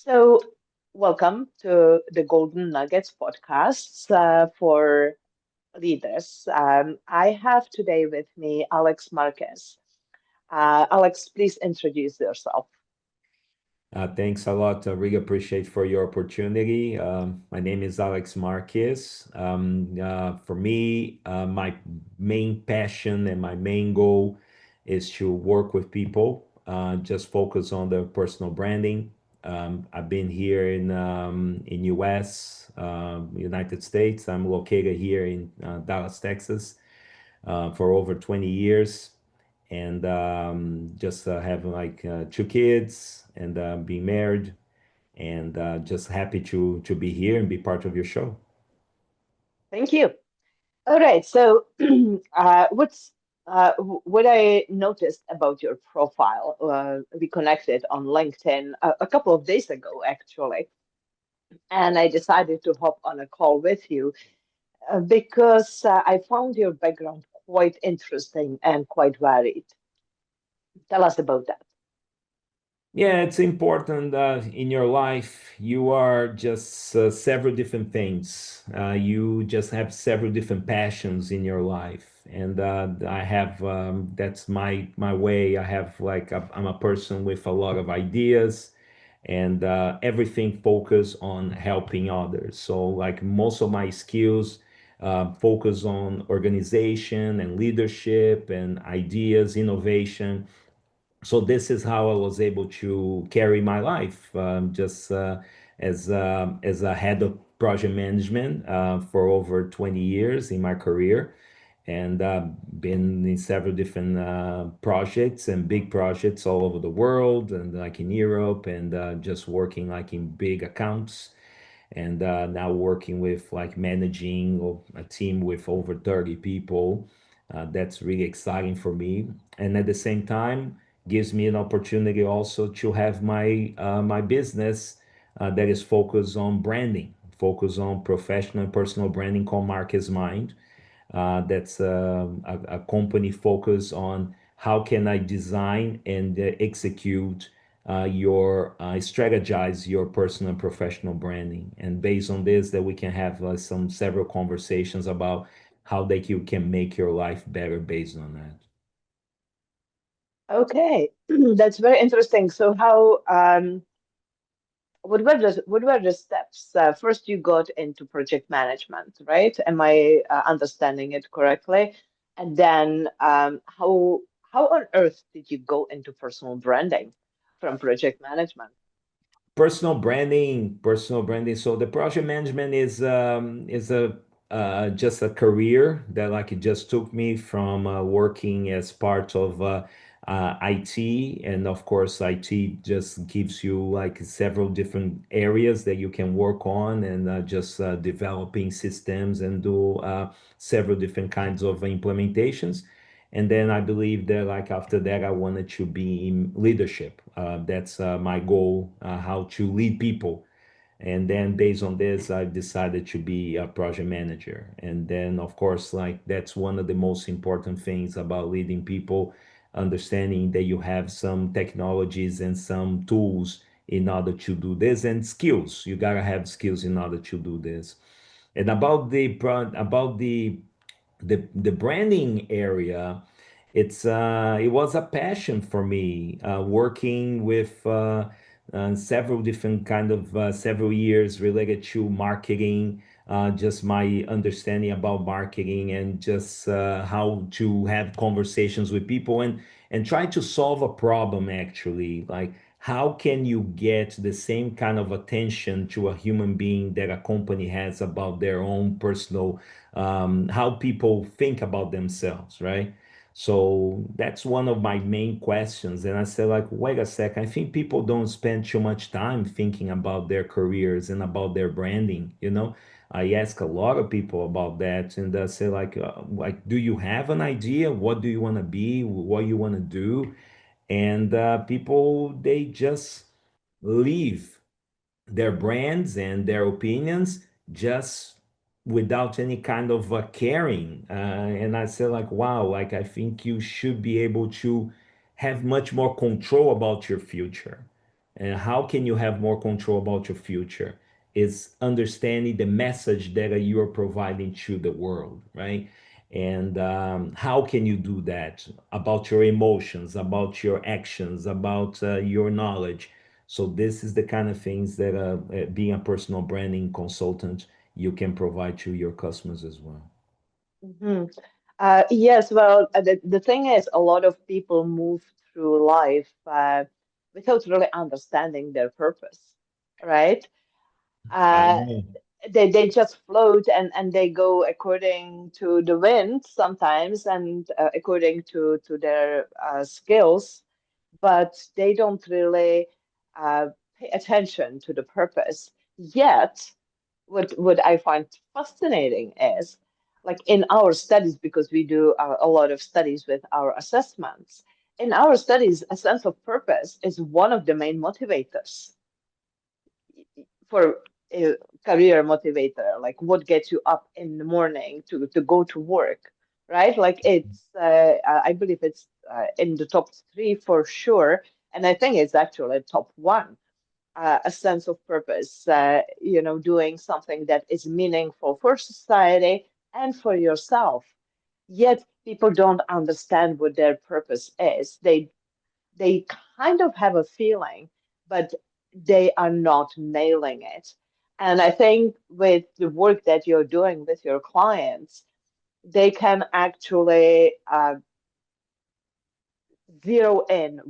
So, welcome to the Golden Nuggets podcasts for leaders. I have today with me Alex Marquez. Alex, please introduce yourself. Thanks a lot. I really appreciate for your opportunity. My name is Alex Marquez. For me, my main passion and my main goal is to work with people, just focus on the personal branding. I've been here in US, United States. I'm located here in Dallas, Texas, for over 20 years and just having like two kids and being married and just happy to be here and be part of your show. Thank you. All right. So, what I noticed about your profile? We connected on LinkedIn a couple of days ago, actually, and I decided to hop on a call with you because I found your background quite interesting and quite varied. Tell us about that. Yeah, it's important in your life. You are just several different things. You just have several different passions in your life, and I have that's my way. I have like I'm a person with a lot of ideas, and everything focus on helping others. So like most of my skills focus on organization and leadership and ideas, innovation. So this is how I was able to carry my life, just as a head of project management for over 20 years in my career, and been in several different projects and big projects all over the world, and like in Europe, and just working like in big accounts, and now working with like managing a team with over 30 people. That's really exciting for me, and at the same time gives me an opportunity also to have my business that is focused on branding, focused on professional and personal branding called Marques Mind. That's a company focused on how can I design and execute your strategize your personal and professional branding, and based on this that we can have some several conversations about how that you can make your life better based on that. Okay, that's very interesting. So, what were the steps? First, you got into project management, right? Am I understanding it correctly? And then, how on earth did you go into personal branding from project management? Personal branding. So the project management is a just a career that like it just took me from working as part of IT, and of course IT just gives you like several different areas that you can work on, and just developing systems and do several different kinds of implementations. And then I believe that like after that I wanted to be in leadership. That's my goal, how to lead people. And then based on this I decided to be a project manager. And then of course like that's one of the most important things about leading people, understanding that you have some technologies and some tools in order to do this, and skills. You gotta have skills in order to do this. And about the branding area, it was a passion for me, working with several different kind of several years related to marketing, just my understanding about marketing, and just how to have conversations with people, and try to solve a problem actually, like how can you get the same kind of attention to a human being that a company has about their own personal, how people think about themselves, right? So that's one of my main questions. And I said, like, wait a sec, I think people don't spend too much time thinking about their careers and about their branding, you know? I ask a lot of people about that, and I say, like, do you have an idea? What do you want to be? What you want to do? And people, they just leave their brands and their opinions just without any kind of caring. And I said, like, wow, like I think you should be able to have much more control about your future. and how can you have more control about your future is understanding the message that you're providing to the world, right? And how can you do that about your emotions, about your actions, about your knowledge? So this is the kind of things that being a personal branding consultant, you can provide to your customers as well. Mhm. Yes, well, the thing is, a lot of people move through life without really understanding their purpose, right? I Uh, know. they just float and they go according to the wind sometimes and according to their skills, but they don't really uh, pay attention to the purpose. Yet, what I find fascinating is like in our studies, because we do a lot of studies with our assessments, in our studies, a sense of purpose is one of the main motivators for a career motivator, like what gets you up in the morning to go to work, right? Like it's, I believe it's in the top three for sure. And I think it's actually top one, a sense of purpose, doing something that is meaningful for society and for yourself. Yet people don't understand what their purpose is. They kind of have a feeling, but they are not nailing it. And I think with the work that you're doing with your clients, they can actually zero in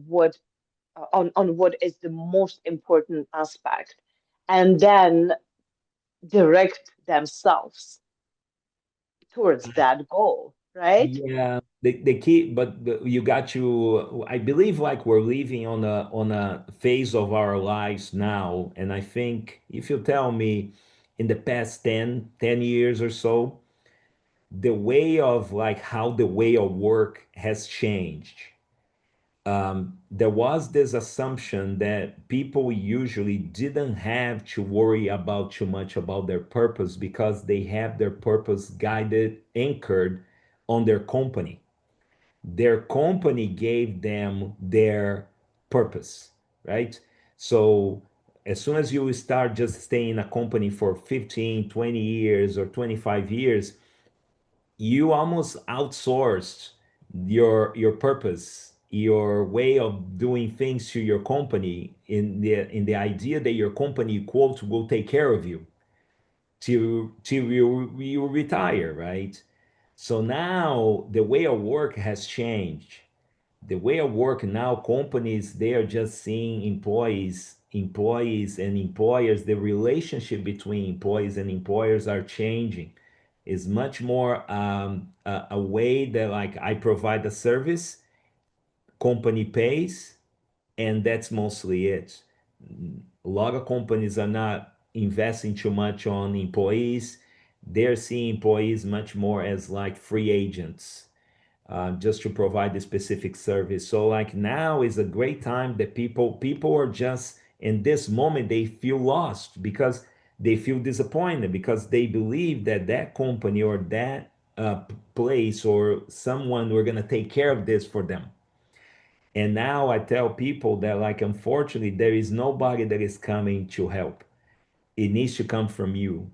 on what is the most important aspect, and then direct themselves towards that goal, right? Yeah, the key, but you got to, I believe like we're living on a phase of our lives now. And I think if you tell me in the past 10 years or so, the way of like how the way of work has changed. There was this assumption that people usually didn't have to worry about too much about their purpose because they have their purpose guided, anchored on their company gave them their purpose, right? So as soon as you start just staying in a company for 15, 20 years or 25 years, you almost outsourced your purpose, your way of doing things to your company in the idea that your company quote will take care of you till you retire, right? So now the way of work has changed. The way of work now, companies, they are just seeing employees and employers. The relationship between employees and employers are changing. It's much more a way that like I provide a service, company pays, and that's mostly it. A lot of companies are not investing too much on employees. They're seeing employees much more as like free agents, just to provide the specific service. So like now is a great time that people are just in this moment they feel lost because they feel disappointed because they believe that that company or that place or someone were gonna take care of this for them. And now I tell people that like unfortunately there is nobody that is coming to help. It needs to come from you,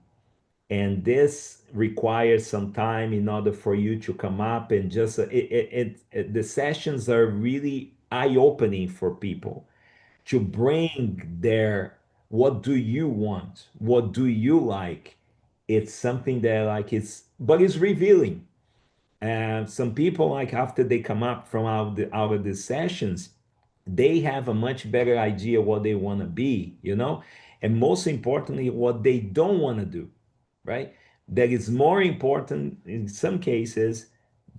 and this requires some time in order for you to come up and just the sessions are really eye-opening for people to bring their what do you want, what do you like. It's something that like it's but it's revealing, and some people like after they come up from out of the sessions, they have a much better idea what they want to be, and most importantly what they don't want to do, right? That is more important in some cases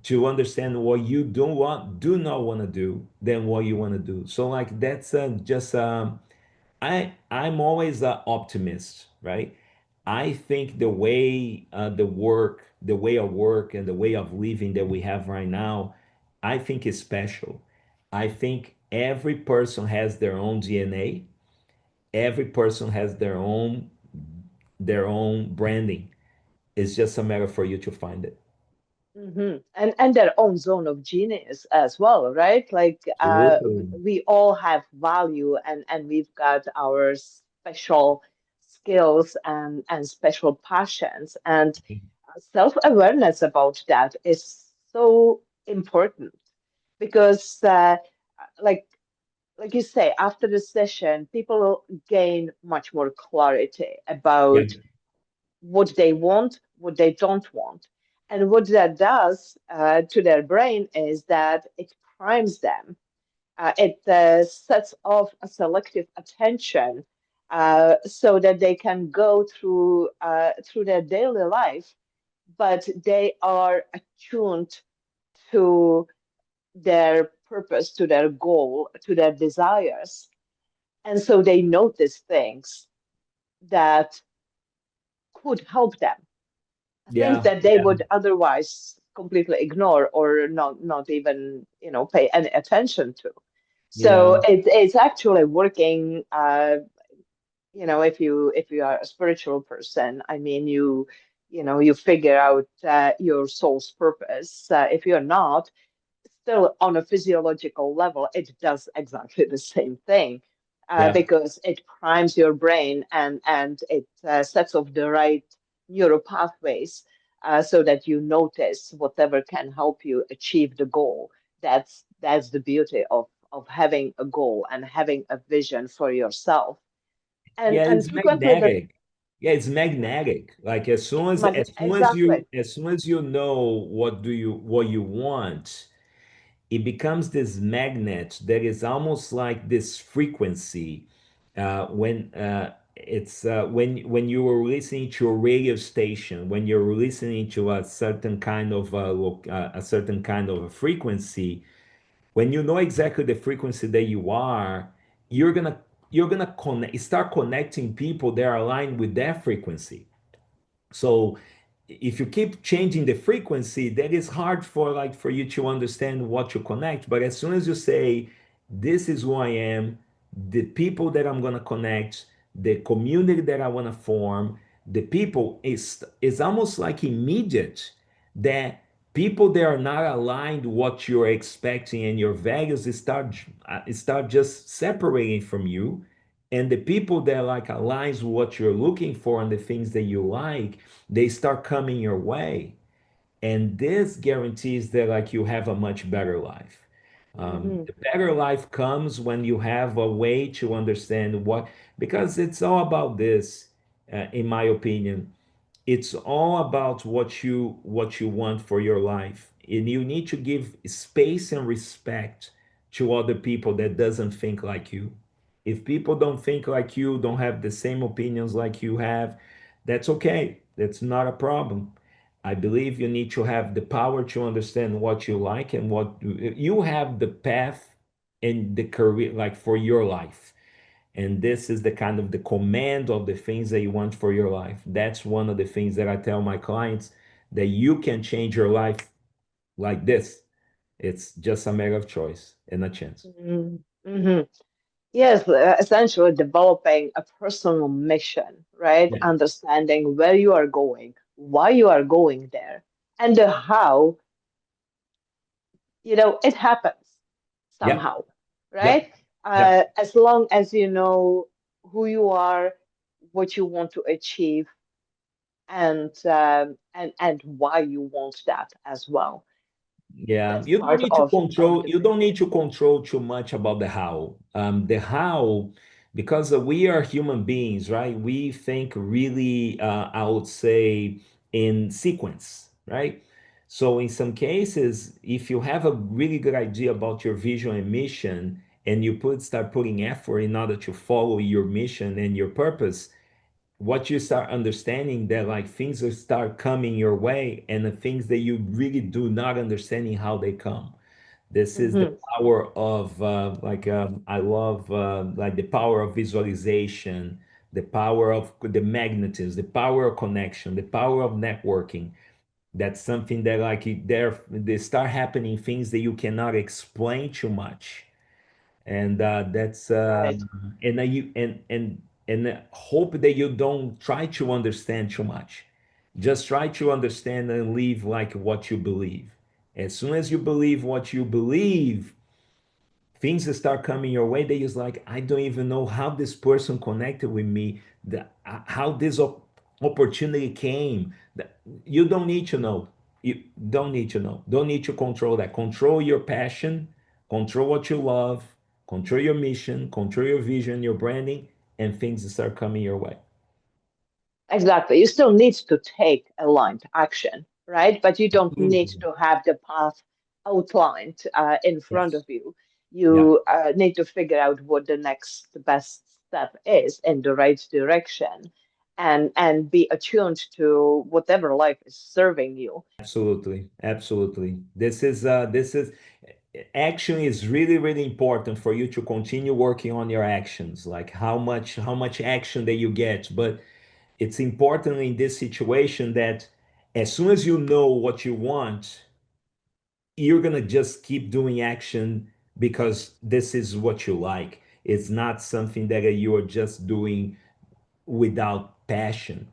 to understand what you do not want to do than what you want to do. So like that's just I'm always an optimist, right? I think the way the way of work and the way of living that we have right now, I think is special. I think every person has their own DNA. Every person has their own branding. It's just a matter for you to find it. And their own zone of genius as well, right? Like Absolutely. we all have value, and we've got our special skills and special passions, and self-awareness about that is so important because like like you say, after the session, people gain much more clarity Yeah. about what they want, what they don't want. And what that does to their brain is that it primes them. It sets off a selective attention so that they can go through their daily life, but they are attuned to their purpose, to their goal, to their desires. And so they notice things that could help them, things Yeah. that they would otherwise completely ignore or not even pay any attention to. So Yeah. it's actually working. If you are a spiritual person, I mean, you figure out your soul's purpose. If you're not, still on a physiological level, it does exactly the same thing Yeah. because it primes your brain and it sets off the right neural pathways so that you notice whatever can help you achieve the goal. That's the beauty of having a goal and having a vision for yourself. And Yeah, and it's frequently the magnetic. Yeah, it's magnetic. Like exactly. as soon as you know what you want, it becomes this magnet that is almost like this frequency when it's when you are listening to a radio station, when you're listening to a certain kind of a certain kind of a frequency, when you know exactly the frequency that you are, you're gonna start connecting people that are aligned with that frequency. So if you keep changing the frequency, that is hard for you to understand what to connect. But as soon as you say, this is who I am, the people that I'm gonna connect, the community that I wanna form, the people is almost like immediate that people that are not aligned what you're expecting and your values start just separating from you, and the people that like aligns with what you're looking for and the things that you like, they start coming your way, and this guarantees that like you have a much better life. Hmm. The better life comes when you have a way to understand what, because it's all about this, in my opinion. It's all about what you want for your life, and you need to give space and respect to other people that doesn't think like you. If people don't think like you, don't have the same opinions like you have, that's okay, that's not a problem. I believe you need to have the power to understand what you like and what you have the path and the career like for your life, and this is the kind of the command of the things that you want for your life. That's one of the things that I tell my clients, that you can change your life like this. It's just a matter of choice and a chance. Hmm. Yes, essentially developing a personal mission, right? Yeah. Understanding where you are going, why you are going there, and the how, it happens Yep. somehow, Yep. right? Yep. As long as you know who you are, what you want to achieve, and why you want that as well. Yeah, That's part of the you don't mission. need to control too much about the how. The how, because we are human beings, right? We think really, I would say, in sequence, right? So in some cases, if you have a really good idea about your vision and mission, and you start putting effort in order to follow your mission and your purpose, what you start understanding that like things will start coming your way, and the things that you really do not understanding how they come. This is the Hmm. power of I love like the power of visualization, the power of the magnetism, the power of connection, the power of networking. That's something that like they start happening things that you cannot explain too much, and that's Right. and you and hope that you don't try to understand too much. Just try to understand and live like what you believe. As soon as you believe what you believe, things start coming your way that is like, I don't even know how this person connected with me, how this opportunity came. You don't need to know. You don't need to know. Don't need to control that. Control your passion, control what you love, control your mission, control your vision, your branding, and things start coming your way. Exactly. You still need to take aligned action, right? But you don't need Absolutely. to have the path outlined in front of Yes. you. Yeah. You need to figure out what the next best step is in the right direction, and be attuned to whatever life is serving you. Absolutely. Absolutely. This is action is really really important for you to continue working on your actions, like how much action that you get. But it's important in this situation that as soon as you know what you want, you're going to just keep doing action because this is what you like. It's not something that you are just doing without passion.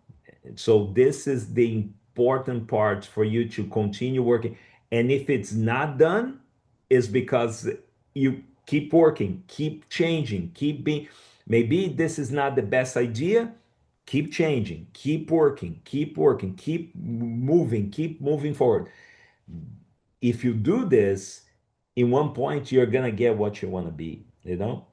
So this is the important part for you to continue working. And if it's not done, is because you keep working, keep changing, keep being, maybe this is not the best idea. Keep changing, keep working, keep moving forward. If you do this, in one point you're gonna get what you want to be,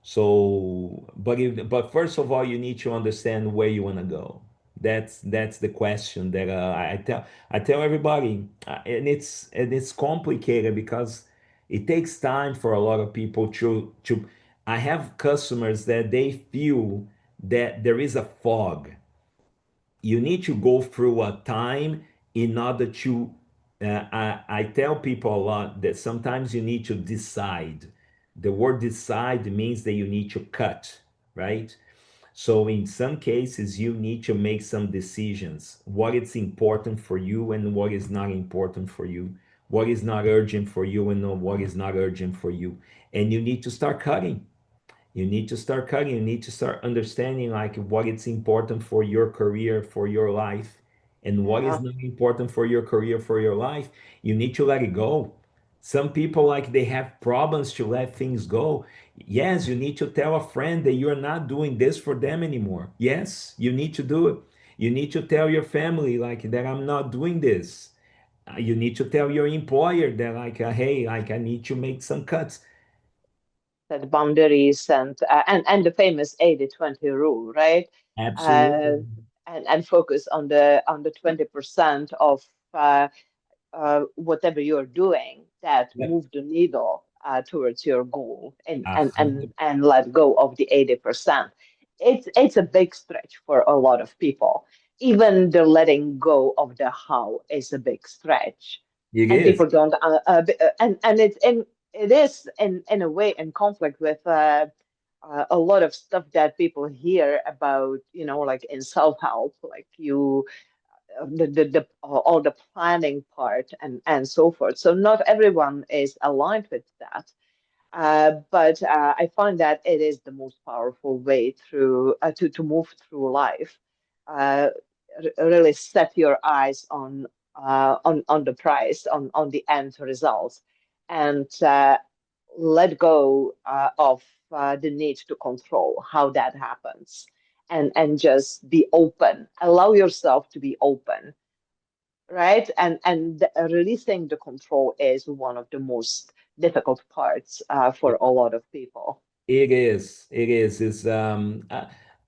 so but first of all you need to understand where you want to go. That's the question that I tell everybody, and it's complicated because it takes time for a lot of people to I have customers that they feel that there is a fog. You need to go through a time in order to I tell people a lot that sometimes you need to decide. The word decide means that you need to cut, right? So in some cases you need to make some decisions, what is important for you and what is not important for you, what is not urgent for you and what is not urgent for you, and you need to start cutting. You need to start cutting. You need to start understanding like what is important for your career, for your life, and what is Yeah, not important for your career, for your life. You need to let it go. Some people like they have problems to let things go. Yes, you need to tell a friend that you're not doing this for them anymore. Yes, you need to do it. You need to tell your family like that I'm not doing this. You need to tell your employer that like hey, like I need to make some cuts. set boundaries and the famous 80-20 rule, right? Absolutely. Uh, and focus on the 20% of whatever you're doing that Yep. move the needle towards your goal, and, A and and hundred. and let go of the 80%. It's a big stretch for a lot of people. Even the letting go of the how is a big stretch, It and is. people don't and it is in a way in conflict with a lot of stuff that people hear about, like in self-help, like you all the planning part and so forth. So not everyone is aligned with that. But I find that it is the most powerful way through to move through life. Uh, Really set your eyes on the prize, on the end results, and let go of the need to control how that happens, and just be open. Allow yourself to be open, right? And releasing the control is one of the most difficult parts for a lot of people. It is. It is.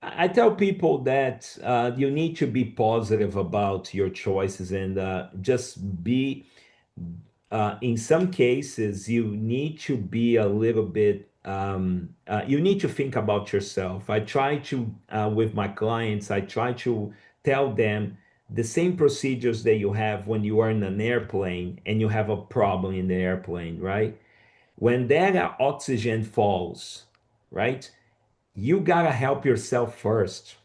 I tell people that you need to be positive about your choices and just be. In some cases, you need to be a little bit. You need to think about yourself. I try to with my clients. I try to tell them the same procedures that you have when you are in an airplane and you have a problem in the airplane, right? When that oxygen falls, right? You gotta help yourself first.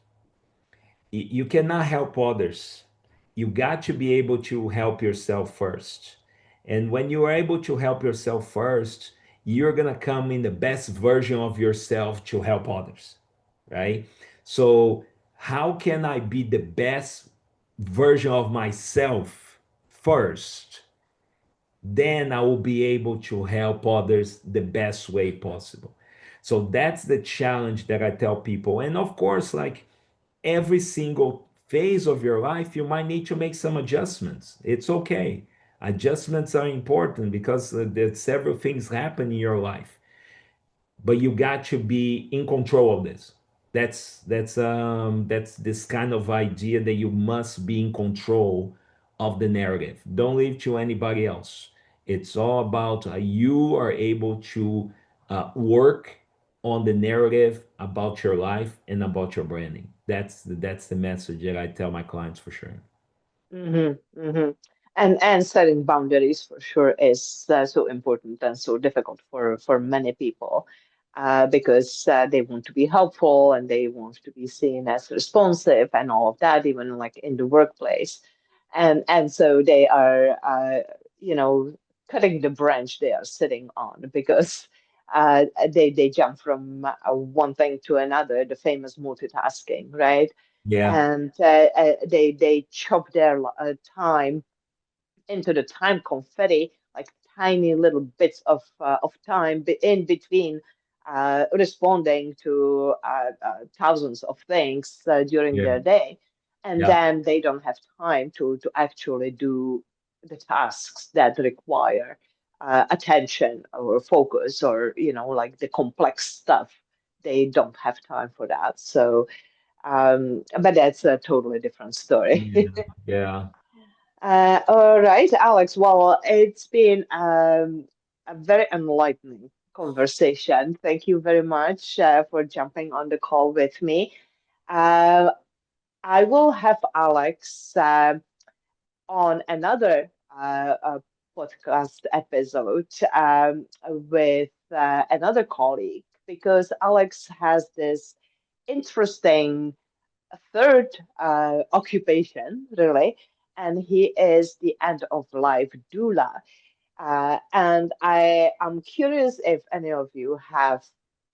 You cannot help others. You got to be able to help yourself first. And when you are able to help yourself first, you're gonna come in the best version of yourself to help others, right? So, how can I be the best version of myself first, then I will be able to help others the best way possible. So that's the challenge that I tell people. And of course, like every single phase of your life, you might need to make some adjustments. It's okay. Adjustments are important because there's several things happen in your life, but you got to be in control of this. That's this kind of idea that you must be in control of the narrative. Don't leave to anybody else. It's all about you are able to work on the narrative about your life and about your branding. That's the message that I tell my clients for sure. Mm-hmm. And setting boundaries for sure is so important and so difficult for many people because they want to be helpful and they want to be seen as responsive and all of that, even like in the workplace. And so they are, you know, cutting the branch they are sitting on because they jump from one thing to another, the famous multitasking, right? Yeah, And they chop their time into the time confetti, like tiny little bits of time in between responding to thousands of things during yeah, their day, and yeah, then they don't have time to actually do the tasks that require attention or focus or like the complex stuff. They don't have time for that. So but that's a totally different story. yeah, yeah. All right, Alex. Well, it's been a very enlightening conversation. Thank you very much for jumping on the call with me. Uh, I will have Alex on another podcast episode with another colleague because Alex has this interesting third occupation, really, and he is the end of life doula. And I am curious if any of you have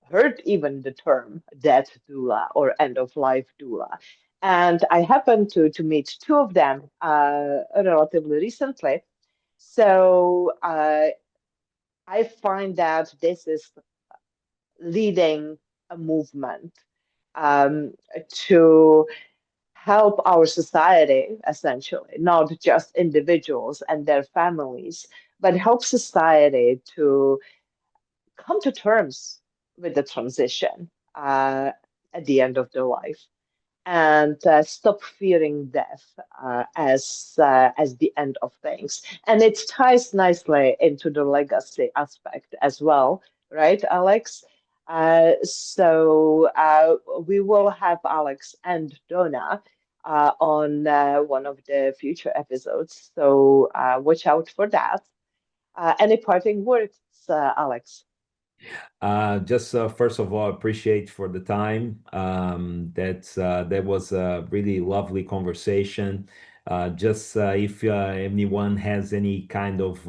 heard even the term death doula or end of life doula. And I happened to meet two of them relatively recently. So I find that this is leading a movement um, to help our society, essentially, not just individuals and their families, but help society to come to terms with the transition at the end of their life and stop fearing death as the end of things. And it ties nicely into the legacy aspect as well, right, Alex? So we will have Alex and Donna on one of the future episodes. So watch out for that. Any parting words, Alex? Just first of all, appreciate for the time. That was a really lovely conversation. Just if anyone has any kind of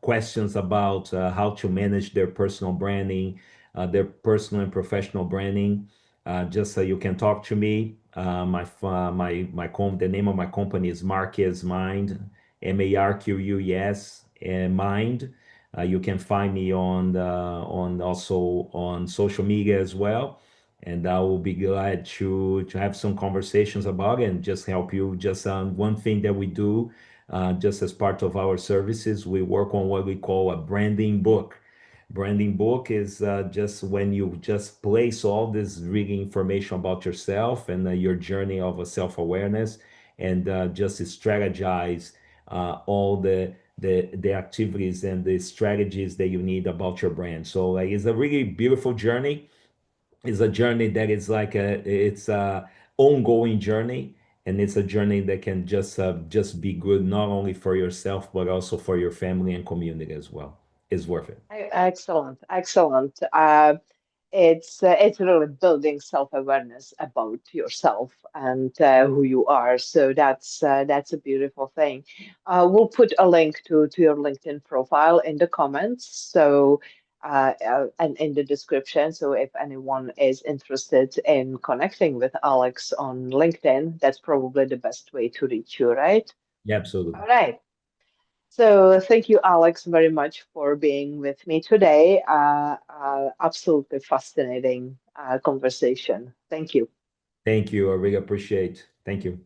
questions about how to manage their personal branding, their personal and professional branding, just you can talk to me. The name of my company is Marques Mind, Marques, Mind. You can find me on also on social media as well, and I will be glad to have some conversations about it and just help you. Just one thing that we do, just as part of our services, we work on what we call a branding book. Branding book is just when you just place all this really information about yourself and your journey of self-awareness, and just strategize all the activities and the strategies that you need about your brand. So like, it's a really beautiful journey. It's a journey that is like it's a ongoing journey, and it's a journey that can just be good not only for yourself but also for your family and community as well. It's worth it. Excellent, excellent. It's really building self-awareness about yourself and who you are. So that's a beautiful thing. We'll put a link to your LinkedIn profile in the comments. So and in the description. So if anyone is interested in connecting with Alex on LinkedIn, that's probably the best way to reach you, right? Yeah, absolutely. All right. So thank you, Alex, very much for being with me today. Absolutely fascinating conversation. Thank you. Thank you. I really appreciate. Thank you.